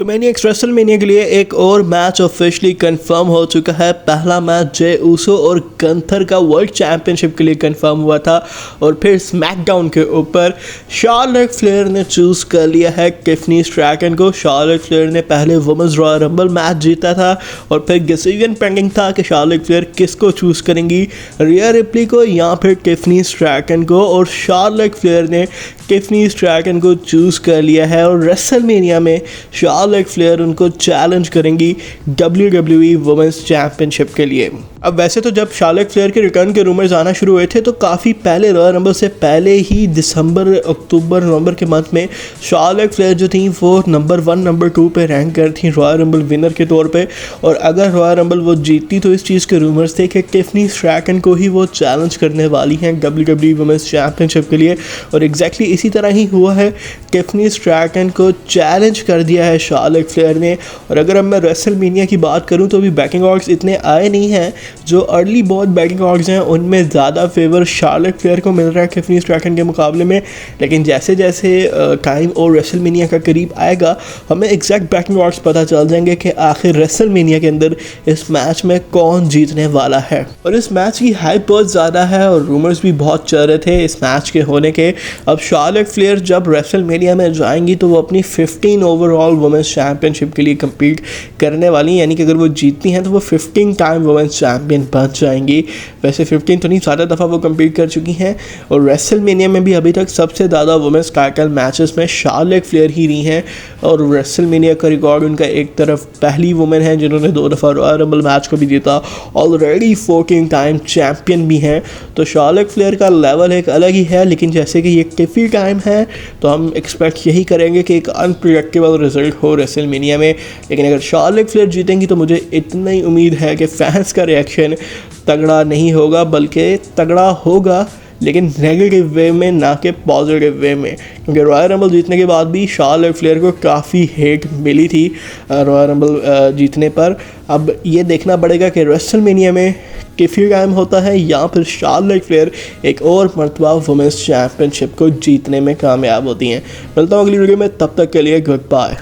तो रेसलमेनिया के लिए एक और मैच ऑफिशियली कंफर्म हो चुका है। पहला मैच जे ऊसो और गंथर का वर्ल्ड चैंपियनशिप के लिए कंफर्म हुआ था और फिर स्मैकडाउन के ऊपर शार्लेट फ्लेयर ने चूज़ कर लिया है टिफनी स्ट्रैटन को। शार्लेट फ्लेयर ने पहले वुमेन्स रॉयल रंबल मैच जीता था और फिर डिसीजन पेंडिंग था कि शार्लेट फ्लेयर किसको चूज़ करेंगी, रिया रिप्ली को या फिर टिफनी स्ट्रैटन को, और शार्लेट फ्लेयर ने टिफनी स्ट्रैटन को चूज़ कर लिया है और रेसलमेनिया में शार्लेट फ्लेयर उनको चैलेंज करेंगी WWE वुमेन्स चैंपियनशिप के लिए। अब वैसे तो जब शार्लेट फ्लेयर के रिटर्न के रूमर्स आना शुरू हुए थे तो काफ़ी पहले रॉयल रंबल से पहले ही दिसंबर अक्टूबर नवंबर के मंथ में शार्लेट फ्लेयर जो थी वो नंबर 1 नंबर 2 पे रैंक कर थी रॉयल रंबल विनर के तौर पे। और अगर रॉयल रंबल वो जीतती तो इस चीज़ के रूमर्स थे कि टिफनी स्ट्रैटन को ही वो चैलेंज करने वाली हैं WWE वुमेन्स चैंपियनशिप के लिए, और एग्जैक्टली इसी तरह ही हुआ है। टिफनी स्ट्रैटन को चैलेंज कर दिया है शार्लेट फ्लेयर ने। और अगर अब मैं रेसलमेनिया की बात करूं तो अभी बैटिंग ऑर्ड्स इतने आए नहीं हैं। जो अर्ली बहुत बैटिंग ऑर्ड्स हैं उनमें ज़्यादा फेवर शार्लेट फ्लेयर को मिल रहा है टिफनी स्ट्रैटन के मुकाबले में, लेकिन जैसे जैसे टाइम और रेसलमेनिया का करीब आएगा हमें एग्जैक्ट बैटिंग ऑर्ड्स पता चल जाएंगे कि आखिर रेसलमेनिया के अंदर इस मैच में कौन जीतने वाला है। और इस मैच की हाइप बहुत ज़्यादा है और रूमर्स भी बहुत चल रहे थे इस मैच के होने के। अब शार्लेट फ्लेयर जब रेसलमेनिया में जाएंगी तो वो अपनी 15 ओवरऑल वुमेन्स चैंपियनशिप के लिए कम्पीट करने वाली, यानी कि अगर वो जीतती हैं तो वो 15 टाइम वुमेन्स चैंपियन बन जाएंगी। वैसे 15 तो नहीं, ज़्यादा दफ़ा वो कम्पीट कर चुकी हैं और रेसलमेनिया में भी अभी तक सबसे ज़्यादा वुमेन्स टाइटल मैचेस में शार्लेट फ्लेयर ही रही हैं। और रेसलमेनिया का रिकॉर्ड उनका एक तरफ पहली वुमेन है जिन्होंने 2 दफ़ा रॉयल रंबल मैच को भी जीता, ऑलरेडी 14 टाइम चैम्पियन भी हैं। तो शार्लेट फ्लेयर का लेवल एक अलग ही है, लेकिन जैसे कि ये टिफी टाइम है तो हम एक्सपेक्ट यही करेंगे कि एक अनप्रिडिक्टेबल रिजल्ट हो रेसलमेनिया में। लेकिन अगर शार्लेट फ्लेयर जीतेंगी तो मुझे इतना ही उम्मीद है कि फैंस का रिएक्शन तगड़ा नहीं होगा, बल्कि तगड़ा होगा लेकिन नेगेटिव वे में, ना कि पॉजिटिव वे में, क्योंकि रॉयल रंबल जीतने के बाद भी शार्लेट फ्लेयर को काफ़ी हेट मिली थी रॉयल रंबल जीतने पर। अब ये देखना पड़ेगा कि रेसलमेनिया में टिफी टाइम होता है या फिर शार्लेट फ्लेयर एक और मरतबा वुमेन्स चैंपियनशिप को जीतने में कामयाब होती हैं। मिलता हूँ अगली वीडियो में, तब तक के लिए गुड बाय।